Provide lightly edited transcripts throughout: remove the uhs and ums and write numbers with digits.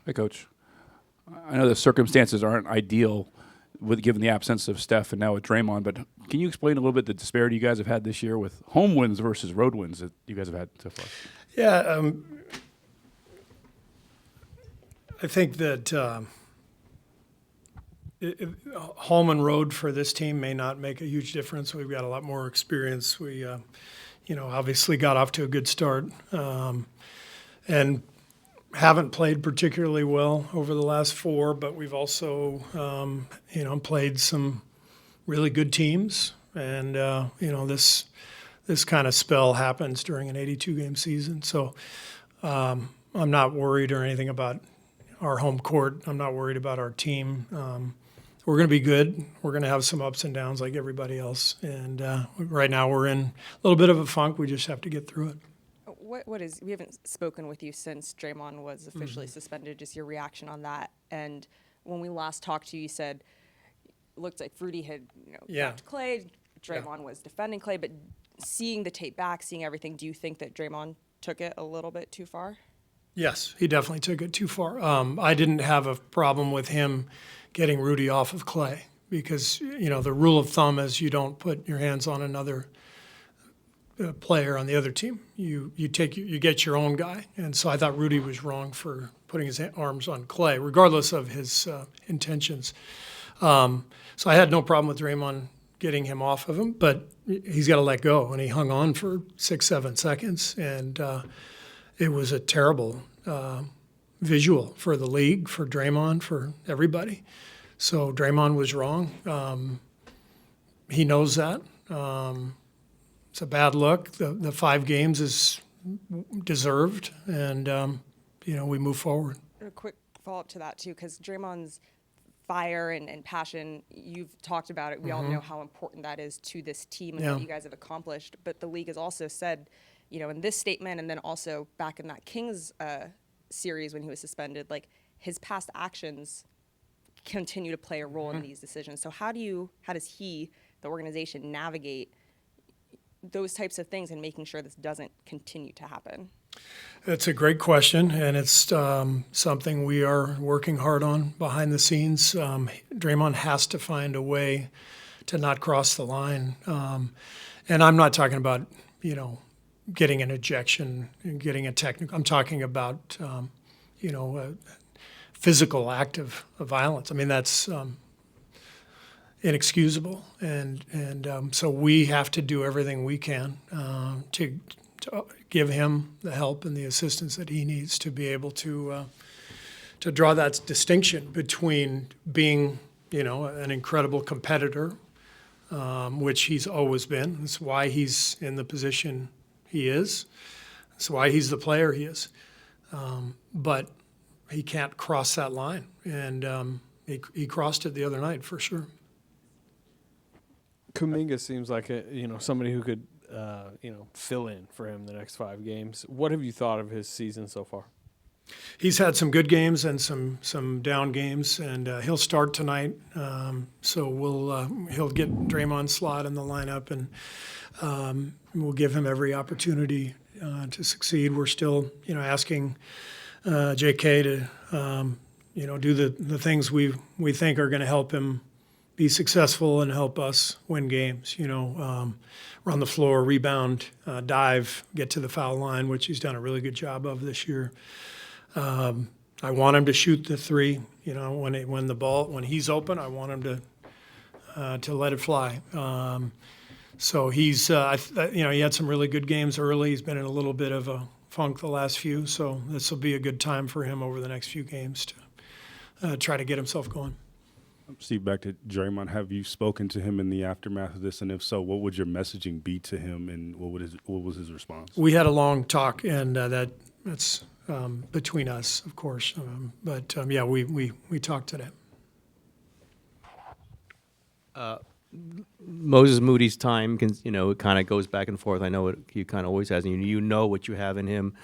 Hey, Coach. I know the circumstances aren't ideal given the absence of Steph and now with Draymond, but can you explain a little bit the disparity you guys have had this year with home wins versus road wins that you guys have had so far? Yeah, I think that home and road for this team may not make a huge difference. We've got a lot more experience. We, obviously got off to a good start and haven't played particularly well over the last 4, but we've also, played some really good teams. And, this kind of spell happens during an 82-game season. So I'm not worried or anything about our home court. I'm not worried about our team. We're going to be good. We're going to have some ups and downs like everybody else. And right now we're in a little bit of a funk. We just have to get through it. We haven't spoken with you since Draymond was officially suspended, just your reaction on that. And when we last talked to you, you said it looked like Fruity had, blocked Clay. Draymond was defending Clay, but seeing the tape back, seeing everything, do you think that Draymond took it a little bit too far? Yes, he definitely took it too far. I didn't have a problem with him getting Rudy off of Clay because, the rule of thumb is you don't put your hands on another player on the other team. You get your own guy. And so I thought Rudy was wrong for putting his arms on Clay, regardless of his intentions. So I had no problem with Draymond getting him off of him, but he's got to let go. And he hung on for 6-7 seconds. And it was a terrible visual for the league, for Draymond, for everybody. So Draymond was wrong. He knows that. It's a bad look. The 5 games is deserved, and we move forward. A quick follow-up to that, too, because Draymond's fire and passion, you've talked about it. We all know how important that is to this team and what you guys have accomplished. But the league has also said, in this statement and then also back in that Kings series when he was suspended, like his past actions continue to play a role in these decisions. So how does he, the organization, navigate those types of things and making sure this doesn't continue to happen? It's a great question, and it's something we are working hard on behind the scenes. Draymond has to find a way to not cross the line. And I'm not talking about, getting an ejection and getting a technical. I'm talking about, a physical act of violence. I mean, that's inexcusable, and so we have to do everything we can to give him the help and the assistance that he needs to be able to draw that distinction between being, an incredible competitor, which he's always been. That's why he's in the position he is. That's why he's the player he is. But he can't cross that line, and he crossed it the other night for sure. Kuminga seems like somebody who could fill in for him the next 5 games. What have you thought of his season so far? He's had some good games and some down games, and he'll start tonight. So he'll get Draymond's slot in the lineup, and we'll give him every opportunity to succeed. We're still, asking J.K. to, do the things we think are going to help him be successful and help us win games. Run the floor, rebound, dive, get to the foul line, which he's done a really good job of this year. I want him to shoot the 3. When he's open, I want him to let it fly. So he's, he had some really good games early. He's been in a little bit of a funk the last few, so this will be a good time for him over the next few games to try to get himself going. Steve, back to Draymond. Have you spoken to him in the aftermath of this? And if so, what would your messaging be to him, and what was his response? We had a long talk, and that's between us, of course. We talked today. Moses Moody's time it kind of goes back and forth. I know he kind of always has, and you know what you have in him.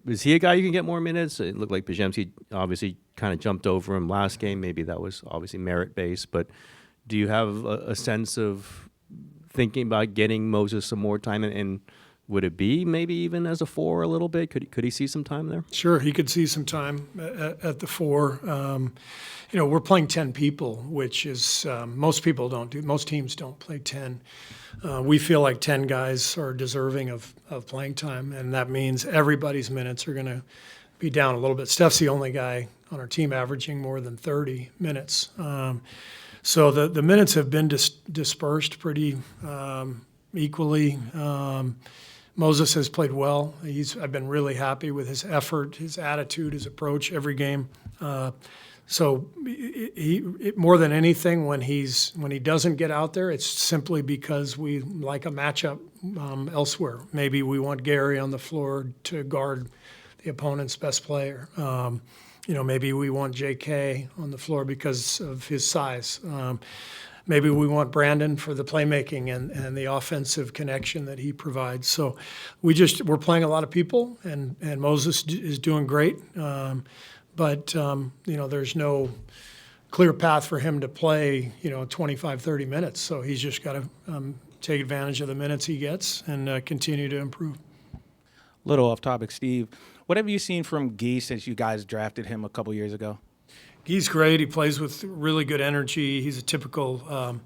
Is he a guy you can get more minutes? It looked like Pajemski obviously kind of jumped over him last game. Maybe that was obviously merit-based. But do you have a sense of thinking about getting Moses some more time? And would it be maybe even as a 4 a little bit? Could he see some time there? Sure, he could see some time at the 4. We're playing 10 people, which is most teams don't play 10. We feel like 10 guys are deserving of playing time, and that means everybody's minutes are going to be down a little bit. Steph's the only guy on our team averaging more than 30 minutes. So the minutes have been dispersed pretty equally. Moses has played well. I've been really happy with his effort, his attitude, his approach every game. So more than anything, when he doesn't get out there, it's simply because we like a matchup elsewhere. Maybe we want Gary on the floor to guard the opponent's best player. Maybe we want J.K. on the floor because of his size. Maybe we want Brandon for the playmaking and the offensive connection that he provides. So we're playing a lot of people, and Moses is doing great. But there's no clear path for him to play, 25, 30 minutes. So he's just got to take advantage of the minutes he gets and continue to improve. Little off topic, Steve. What have you seen from Gui since you guys drafted him a couple years ago? He's great. He plays with really good energy. He's a typical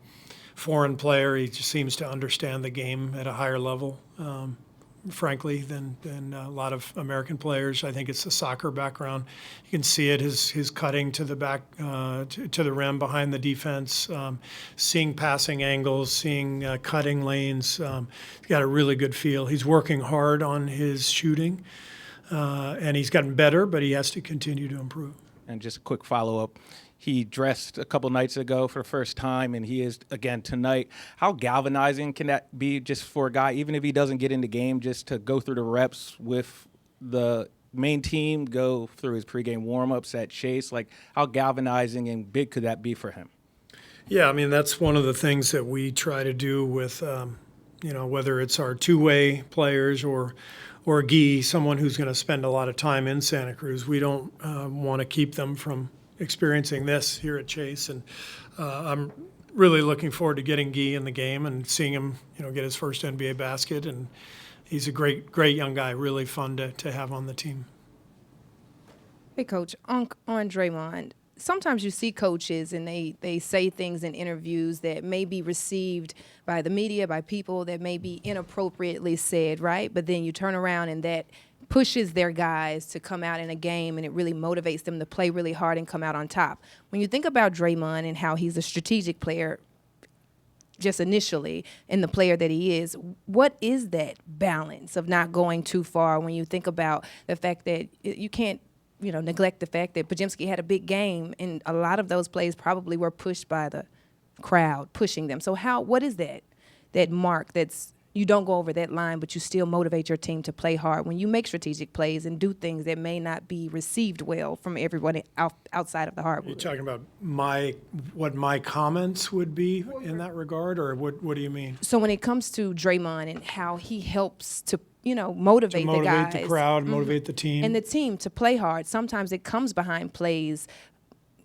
foreign player. He just seems to understand the game at a higher level, frankly, than a lot of American players. I think it's the soccer background. You can see it, his cutting to the back, to the rim behind the defense, seeing passing angles, seeing cutting lanes. He's got a really good feel. He's working hard on his shooting, and he's gotten better, but he has to continue to improve. And just a quick follow-up. He dressed a couple nights ago for the first time, and he is again tonight. How galvanizing can that be just for a guy, even if he doesn't get in the game, just to go through the reps with the main team, go through his pregame warm-ups at Chase? Like, how galvanizing and big could that be for him? Yeah, I mean, that's one of the things that we try to do with, whether it's our two-way players or Gui, someone who's going to spend a lot of time in Santa Cruz. We don't want to keep them from experiencing this here at Chase, and I'm really looking forward to getting Gui in the game and seeing him, get his first NBA basket. And he's a great young guy, really fun to have on the team. Hey, Coach, on Draymond, sometimes you see coaches and they say things in interviews that may be received by the media, by people that may be inappropriately said, right? But then you turn around and that pushes their guys to come out in a game, and it really motivates them to play really hard and come out on top. When you think about Draymond and how he's a strategic player just initially and the player that he is, what is that balance of not going too far when you think about the fact that you can't neglect the fact that Podziemski had a big game, and a lot of those plays probably were pushed by the crowd pushing them. So what is that mark that's you don't go over that line, but you still motivate your team to play hard when you make strategic plays and do things that may not be received well from everyone outside of the hardwood? You're talking about what my comments would be in that regard, or what do you mean? So when it comes to Draymond and how he helps to motivate the guys, the crowd, motivate the team, and the team to play hard. Sometimes it comes behind plays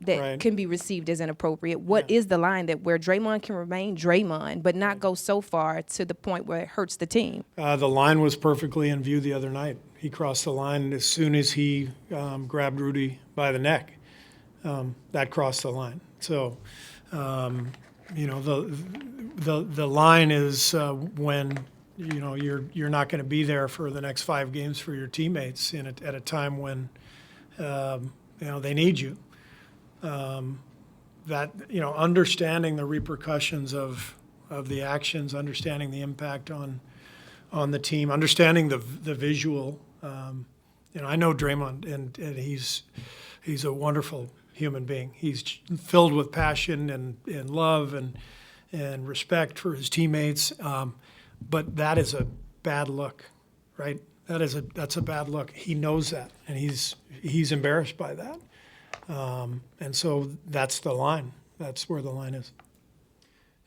that can be received as inappropriate. What is the line where Draymond can remain Draymond, but not go so far to the point where it hurts the team? The line was perfectly in view the other night. He crossed the line as soon as he grabbed Rudy by the neck. That crossed the line. So, the line is when you're not going to be there for the next 5 games for your teammates at a time when they need you. Understanding the repercussions of the actions, understanding the impact on the team, understanding the visual. I know Draymond, and he's a wonderful human being. He's filled with passion and love and respect for his teammates. But that is a bad look, right? That's a bad look. He knows that, and he's embarrassed by that. And so that's the line. That's where the line is.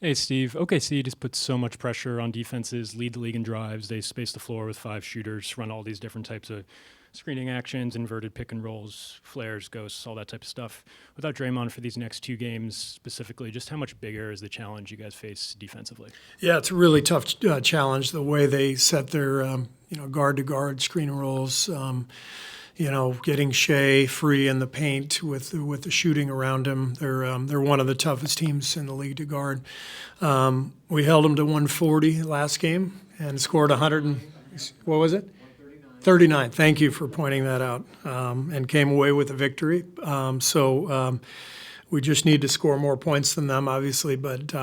Hey, Steve. OKC just puts so much pressure on defenses, lead the league in drives. They space the floor with 5 shooters, run all these different types of screening actions, inverted pick and rolls, flares, ghosts, all that type of stuff. Without Draymond for these next 2 games specifically, just how much bigger is the challenge you guys face defensively? Yeah, it's a really tough challenge, the way they set their guard-to-guard screen rolls, getting Shea free in the paint with the shooting around him. They're one of the toughest teams in the league to guard. We held them to 140 last game and scored 100 and, what was it? 39. Thank you for pointing that out. And came away with a victory. We just need to score more points than them, obviously, but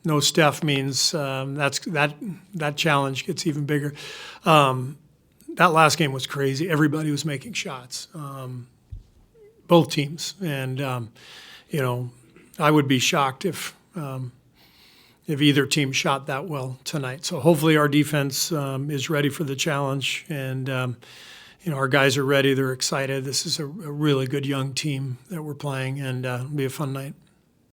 no Steph means that challenge gets even bigger. That last game was crazy. Everybody was making shots, both teams, and I would be shocked if either team shot that well tonight. So hopefully our defense is ready for the challenge, and our guys are ready. They're excited. This is a really good young team that we're playing, and it'll be a fun night.